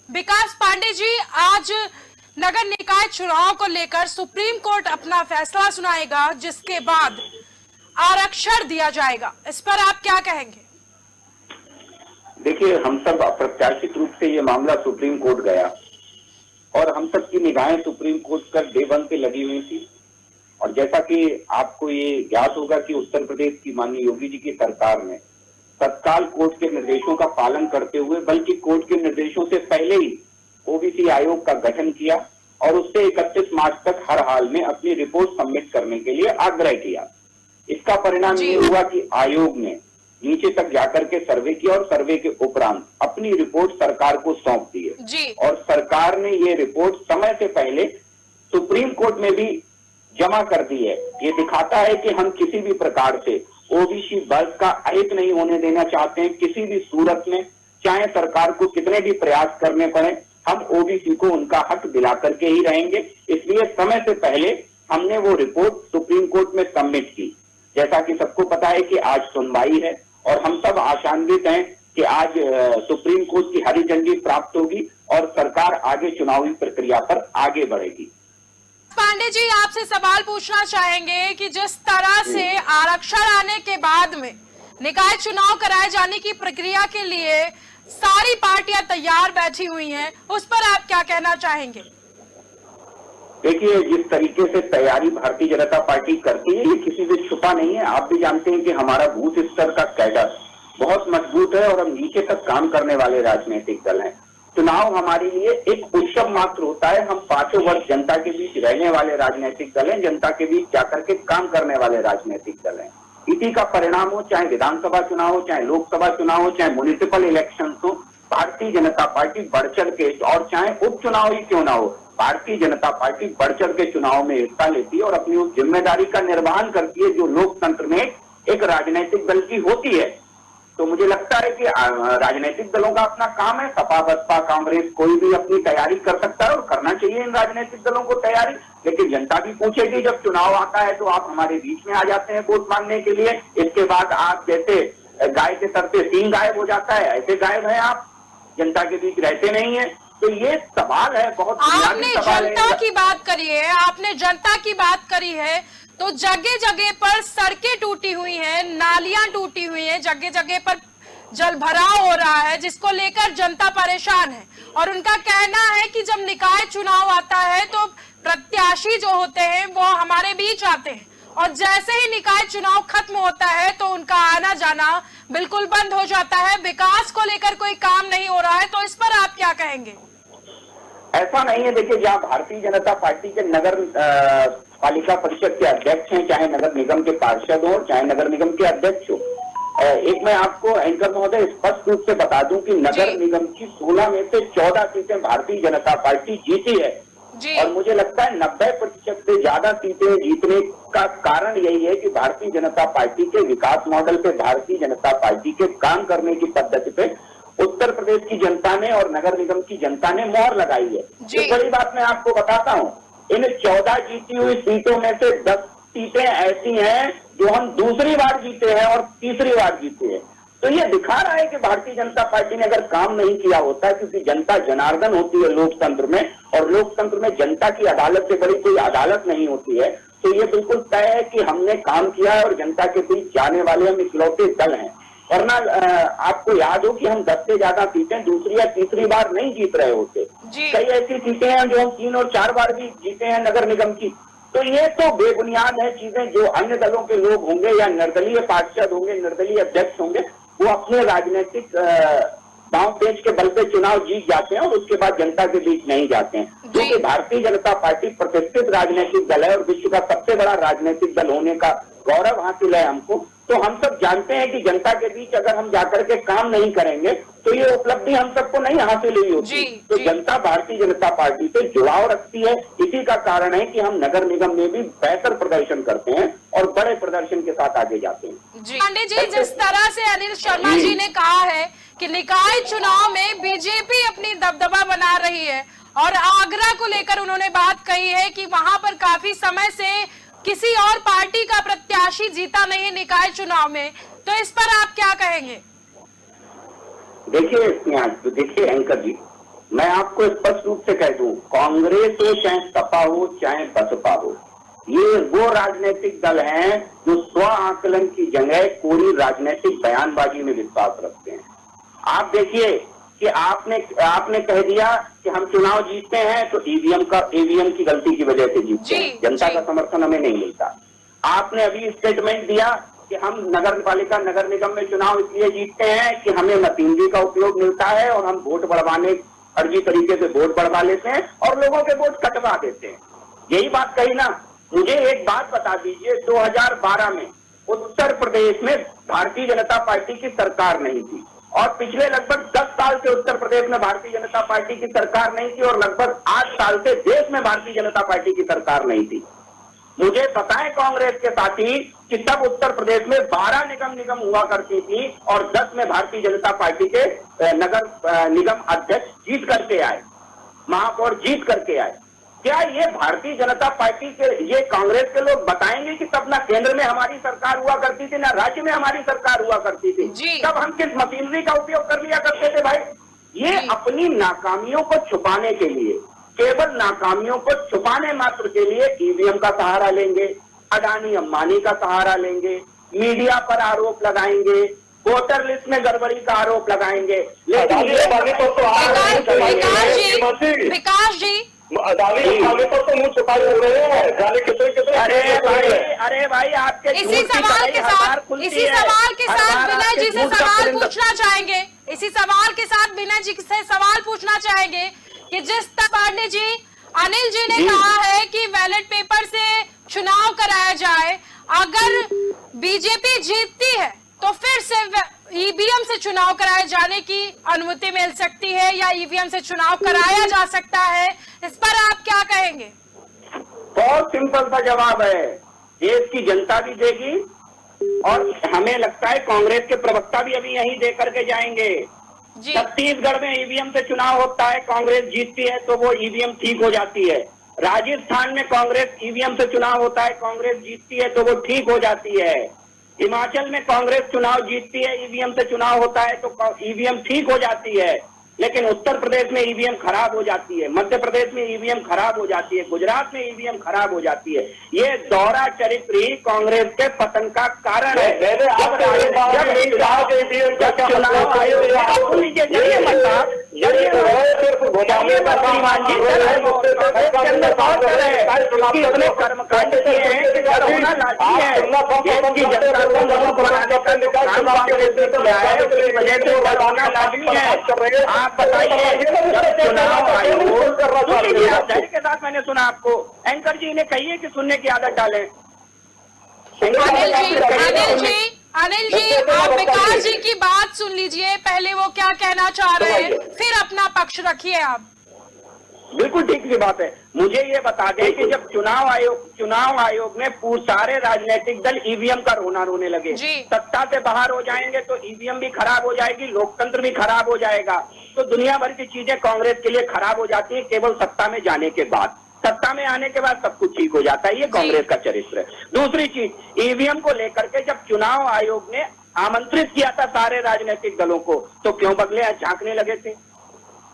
विकास पांडे जी, आज नगर निकाय चुनाव को लेकर सुप्रीम कोर्ट अपना फैसला सुनाएगा, जिसके बाद आरक्षण दिया जाएगा। इस पर आप क्या कहेंगे? देखिए, हम सब अप्रत्याशित रूप से ये मामला सुप्रीम कोर्ट गया और हम सब की निगाहें supreme court per day one पे लगी हुई थी। और जैसा कि आपको ये ज्ञात होगा कि उत्तर प्रदेश की माननीय योगी जी की सरकार ने तत्काल कोर्ट के निर्देशों का पालन करते हुए, बल्कि कोर्ट के निर्देशों से पहले ही ओबीसी आयोग का गठन किया और उससे 31 मार्च तक हर हाल में अपनी रिपोर्ट सबमिट करने के लिए आग्रह किया। इसका परिणाम ये हुआ कि आयोग ने नीचे तक जाकर के सर्वे किया और सर्वे के उपरांत अपनी रिपोर्ट सरकार को सौंप दी है और सरकार ने ये रिपोर्ट समय से पहले सुप्रीम कोर्ट में भी जमा कर दी है। ये दिखाता है कि हम किसी भी प्रकार से ओबीसी वर्ग का अहित नहीं होने देना चाहते हैं। किसी भी सूरत में चाहे सरकार को कितने भी प्रयास करने पड़े, हम ओबीसी को उनका हक दिला करके ही रहेंगे। इसलिए समय से पहले हमने वो रिपोर्ट सुप्रीम कोर्ट में सबमिट की। जैसा कि सबको पता है कि आज सुनवाई है और हम सब आशान्वित हैं कि आज सुप्रीम कोर्ट की हरी झंडी प्राप्त होगी और सरकार आगे चुनावी प्रक्रिया पर आगे बढ़ेगी। पांडे जी, आपसे सवाल पूछना चाहेंगे कि जिस तरह से आरक्षण आने के बाद में निकाय चुनाव कराए जाने की प्रक्रिया के लिए सारी पार्टियां तैयार बैठी हुई हैं, उस पर आप क्या कहना चाहेंगे? देखिए, जिस तरीके से तैयारी भारतीय जनता पार्टी करती है, ये किसी से छुपा नहीं है। आप भी जानते हैं कि हमारा बूथ स्तर का कैडर बहुत मजबूत है और हम नीचे तक काम करने वाले राजनीतिक दल हैं। चुनाव हमारे लिए एक उत्सव मात्र होता है। हम 5 वर्ष जनता के बीच रहने वाले राजनीतिक दल हैं, जनता के बीच जाकर के काम करने वाले राजनीतिक दल हैं। इसी का परिणाम हो, चाहे विधानसभा चुनाव हो, चाहे लोकसभा चुनाव हो, चाहे म्युनिसिपल इलेक्शन हो, भारतीय जनता पार्टी बढ़ चढ़ के, और चाहे उपचुनाव ही क्यों ना हो, भारतीय जनता पार्टी बढ़ चढ़ के चुनाव में हिस्सा लेती है और अपनी उस जिम्मेदारी का निर्वहन करती है जो लोकतंत्र में एक राजनीतिक दल की होती है। तो मुझे लगता है कि राजनीतिक दलों का अपना काम है। सपा, बसपा, कांग्रेस, कोई भी अपनी तैयारी कर सकता है और करना चाहिए इन राजनीतिक दलों को तैयारी। लेकिन जनता भी पूछेगी, जब चुनाव आता है तो आप हमारे बीच में आ जाते हैं वोट मांगने के लिए, इसके बाद आप जैसे गाय के सर से सींग गायब हो जाता है, ऐसे गायब है आप, जनता के बीच रहते नहीं है। तो ये सवाल है, बहुत आपने जनता की बात करी है, आपने जनता की बात करी है, तो जगह जगह पर सड़कें टूटी हुई हैं, नालियां टूटी हुई हैं, जगह जगह पर जल भराव हो रहा है, जिसको लेकर जनता परेशान है। और उनका कहना है कि जब निकाय चुनाव आता है तो प्रत्याशी जो होते हैं वो हमारे बीच आते हैं और जैसे ही निकाय चुनाव खत्म होता है तो उनका आना जाना बिल्कुल बंद हो जाता है। विकास को लेकर कोई काम नहीं हो रहा है, तो इस पर आप क्या कहेंगे? ऐसा नहीं है। देखिए, जहाँ भारतीय जनता पार्टी के नगर पालिका परिषद के अध्यक्ष हैं, चाहे नगर निगम के पार्षद हो, चाहे नगर निगम के अध्यक्ष हो, एक मैं आपको एंकर महोदय स्पष्ट रूप से बता दूं कि नगर निगम की 16 में से 14 सीटें भारतीय जनता पार्टी जीती है और मुझे लगता है 90% से ज्यादा सीटें जीतने का कारण यही है कि भारतीय जनता पार्टी के विकास मॉडल पे, भारतीय जनता पार्टी के काम करने की पद्धति पे उत्तर प्रदेश की जनता ने और नगर निगम की जनता ने मोहर लगाई है। एक बड़ी बात मैं आपको बताता हूँ, इन 14 जीती हुई सीटों में से 10 सीटें ऐसी हैं जो हम दूसरी बार जीते हैं और तीसरी बार जीते हैं। तो ये दिखा रहा है कि भारतीय जनता पार्टी ने अगर काम नहीं किया होता, क्योंकि जनता जनार्दन होती है लोकतंत्र में और लोकतंत्र में जनता की अदालत से बड़ी कोई अदालत नहीं होती है, तो ये बिल्कुल तय है कि हमने काम किया है और जनता के बीच जाने वाले हम इकलौते दल हैं। वरना आपको याद हो कि हम 10 से ज्यादा सीटें दूसरी या तीसरी बार नहीं जीत रहे होते। कई ऐसी सीटें हैं जो हम 3 और 4 बार भी जीते हैं नगर निगम की। तो ये तो बेबुनियाद है चीजें। जो अन्य दलों के लोग होंगे या निर्दलीय पार्षद होंगे, निर्दलीय अध्यक्ष होंगे, वो अपने राजनीतिक दांव पेच के बल पे चुनाव जीत जाते हैं और उसके बाद जनता के बीच नहीं जाते हैं। क्योंकि भारतीय जनता पार्टी प्रतिष्ठित राजनीतिक दल है और विश्व का सबसे बड़ा राजनीतिक दल होने का गौरव हासिल है हमको। तो हम सब जानते हैं कि जनता के बीच अगर हम जाकर के काम नहीं करेंगे तो ये उपलब्धि हम सबको नहीं हासिल हुई होती। तो जनता भारतीय जनता पार्टी से जुड़ाव रखती है। इसी का कारण है कि हम नगर निगम में भी बेहतर प्रदर्शन करते हैं और बड़े प्रदर्शन के साथ आगे जाते हैं। पांडे जी, जिस तरह से अनिल शर्मा जी ने कहा है कि निकाय चुनाव में बीजेपी अपनी दबदबा बना रही है और आगरा को लेकर उन्होंने बात कही है कि वहां पर काफी समय से किसी और पार्टी का प्रत्याशी जीता नहीं निकाय चुनाव में, तो इस पर आप क्या कहेंगे? देखिए एंकर जी, मैं आपको स्पष्ट रूप से कह दूं, कांग्रेस हो चाहे सपा हो चाहे बसपा हो, ये वो राजनीतिक दल हैं जो स्व आकलन की जगह कोरी राजनीतिक बयानबाजी में विश्वास रखते हैं। आप देखिए कि आपने कह दिया कि हम चुनाव जीतते हैं तो ईवीएम की गलती की वजह से जीतते हैं, जनता का समर्थन हमें नहीं मिलता। आपने अभी स्टेटमेंट दिया कि हम नगर पालिका नगर निगम में चुनाव इसलिए जीतते हैं कि हमें मशीनरी का उपयोग मिलता है और हम वोट बढ़वाने फर्जी तरीके से वोट बढ़वा लेते हैं और लोगों के वोट कटवा देते हैं। यही बात कही ना। मुझे एक बात बता दीजिए, 2012 में उत्तर प्रदेश में भारतीय जनता पार्टी की सरकार नहीं थी और पिछले लगभग 10 साल से उत्तर प्रदेश में भारतीय जनता पार्टी की सरकार नहीं थी और लगभग 8 साल से देश में भारतीय जनता पार्टी की सरकार नहीं थी। मुझे पता है कांग्रेस के साथी कि तब उत्तर प्रदेश में 12 निगम हुआ करती थी और 10 में भारतीय जनता पार्टी के नगर निगम अध्यक्ष जीत करके आए, महापौर जीत करके आए। क्या ये भारतीय जनता पार्टी के, ये कांग्रेस के लोग बताएंगे कि तब ना केंद्र में हमारी सरकार हुआ करती थी ना राज्य में हमारी सरकार हुआ करती थी, तब हम किस मशीनरी का उपयोग कर लिया करते थे भाई? ये अपनी नाकामियों को छुपाने के लिए, केवल नाकामियों को छुपाने मात्र के लिए ईवीएम का सहारा लेंगे, अडानी अंबानी का सहारा लेंगे, मीडिया पर आरोप लगाएंगे, वोटर लिस्ट में गड़बड़ी का आरोप लगाएंगे। लेकिन विकास जी तो मुंह छुपाए हो रहे हैं, जाने कितने अरे भाई आपके इसी सवाल के साथ विनय जी से सवाल पूछना चाहेंगे, इसी सवाल के साथ विनय जी से सवाल पूछना चाहेंगे कि जिस तरह पांडे जी, अनिल जी ने कहा है कि बैलेट पेपर से चुनाव कराया जाए, अगर बीजेपी जीतती है तो फिर से ईवीएम से चुनाव कराए जाने की अनुमति मिल सकती है या ईवीएम से चुनाव कराया जा सकता है, इस पर आप क्या कहेंगे? बहुत सिंपल सा जवाब है, देश की जनता भी देगी और हमें लगता है कांग्रेस के प्रवक्ता भी अभी यही दे करके जाएंगे। छत्तीसगढ़ में ईवीएम से चुनाव होता है, कांग्रेस जीतती है तो वो ईवीएम ठीक हो जाती है। राजस्थान में कांग्रेस ईवीएम से चुनाव होता है, कांग्रेस जीतती है तो वो ठीक हो जाती है। हिमाचल में कांग्रेस चुनाव जीतती है, ईवीएम से चुनाव होता है तो ईवीएम ठीक हो जाती है। लेकिन उत्तर प्रदेश में ईवीएम खराब हो जाती है, मध्य प्रदेश में ईवीएम खराब हो जाती है, गुजरात में ईवीएम खराब हो जाती है। ये दोहरा चरित्र ही कांग्रेस के पतन का कारण है। कर्मकांड किए हैं कि करोना लाठी है, आप बताइए। चुनाव आयोग के साथ मैंने सुना आपको, एंकर जी ने कहिए कि सुनने की आदत डालें। अनिल जी आप विकास जी की बात सुन लीजिए, पहले वो क्या कहना चाह रहे हैं, फिर अपना पक्ष रखिए आप। बिल्कुल ठीक सी बात है। मुझे ये बता दें कि जब चुनाव आयोग में सारे राजनीतिक दल ईवीएम का रोना रोने लगे, सत्ता से बाहर हो जाएंगे तो ईवीएम भी खराब हो जाएगी, लोकतंत्र भी खराब हो जाएगा, तो दुनिया भर की चीजें कांग्रेस के लिए खराब हो जाती है केवल सत्ता में जाने के बाद। सत्ता में आने के बाद सब कुछ ठीक हो जाता है, ये कांग्रेस का चरित्र है। दूसरी चीज, ईवीएम को लेकर के जब चुनाव आयोग ने आमंत्रित किया था सारे राजनीतिक दलों को, तो क्यों बगले झांकने लगे थे?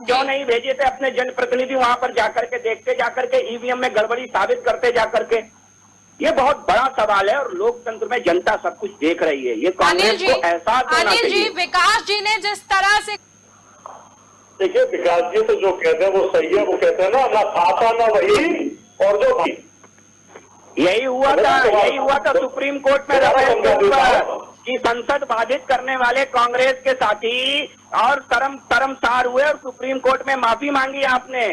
क्यों नहीं भेजे थे अपने जनप्रतिनिधि वहां पर जाकर के, देखते जाकर के, ईवीएम में गड़बड़ी साबित करते जाकर के? ये बहुत बड़ा सवाल है और लोकतंत्र में जनता सब कुछ देख रही है, ये कांग्रेस को एहसास होना चाहिए। अनिल जी, विकास जी ने जिस तरह से, देखिए विकास जी तो जो कहते हैं वो सही है, वो कहते हैं ना खाता ना वही, और जो यही हुआ था सुप्रीम कोर्ट में रफेल के ऊपर कि संसद बाधित करने वाले कांग्रेस के साथी और शर्मसार हुए और सुप्रीम कोर्ट में माफी मांगी आपने।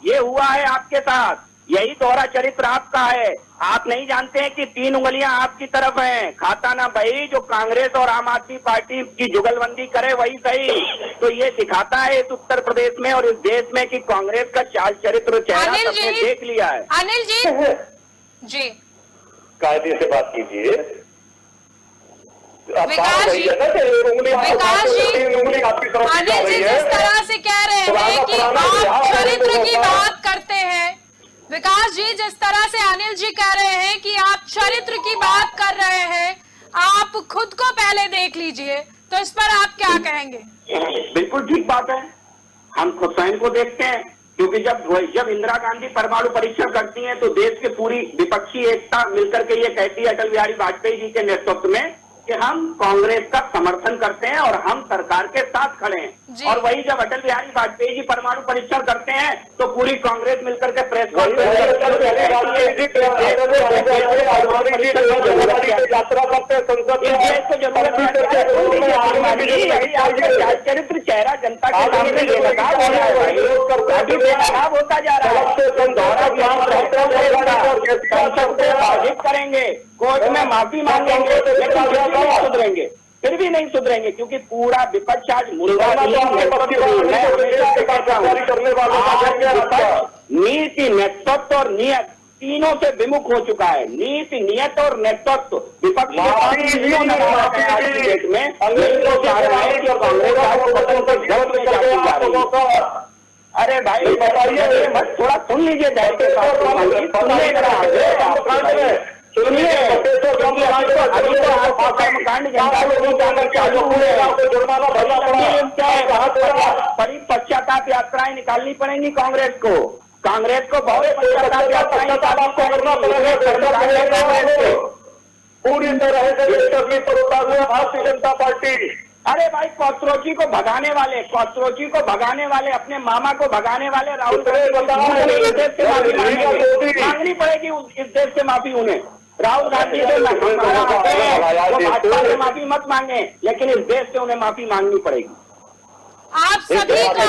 ये हुआ है आपके साथ, यही दोहरा चरित्र आपका है। आप नहीं जानते हैं कि 3 उंगलियां आपकी तरफ हैं, खाता ना भाई, जो कांग्रेस और आम आदमी पार्टी की जुगलबंदी करे वही सही। तो ये दिखाता है इस उत्तर प्रदेश में और इस देश में कि कांग्रेस का चाल चरित्र चेहरा सबने देख लिया है। अनिल जी कायदे से बात कीजिए। विकास जी अनिल जी जिस तरह से कह रहे हैं कि आप चरित्र की बात करते हैं, विकास जी जिस तरह से अनिल जी कह रहे हैं कि आप चरित्र की बात कर रहे हैं, आप खुद को पहले देख लीजिए, तो इस पर आप क्या कहेंगे? बिल्कुल ठीक बात है, हम खुद स्वयं को देखते हैं, क्योंकि जब इंदिरा गांधी परमाणु परीक्षण करती हैं तो देश की पूरी विपक्षी एकता मिलकर के ये कहती है अटल बिहारी वाजपेयी जी के नेतृत्व में कि हम कांग्रेस का समर्थन करते हैं और हम सरकार के साथ खड़े हैं। और वही जब अटल बिहारी वाजपेयी जी परमाणु परीक्षण करते हैं तो पूरी कांग्रेस मिलकर के प्रेस कॉन्फ्रेंस चरित्र चेहरा जनता के सामने होता जा रहा है। करेंगे, कोर्ट में माफी मांगेंगे, लेकिन सुधरेंगे, फिर भी नहीं सुधरेंगे, क्योंकि पूरा विपक्ष आज नीति, नेतृत्व और नियत तीनों से विमुख हो चुका है। नीति, नियत और नेतृत्व विपक्ष में। अरे भाई थोड़ा सुन लीजिए, पश्चाताप यात्राएं निकालनी पड़ेंगी कांग्रेस को बहुत पश्चाताप यात्राएं पूरी तरह से भारतीय जनता पार्टी। अरे भाई कॉकरोची को भगाने वाले अपने मामा को भगाने वाले राहुल गांधी इस देश से मांगनी पड़ेगी, इस देश से माफी उन्हें। राहुल गांधी से भाजपा से माफी मत मांगे, लेकिन इस देश से उन्हें माफी मांगनी पड़ेगी। आप सभी का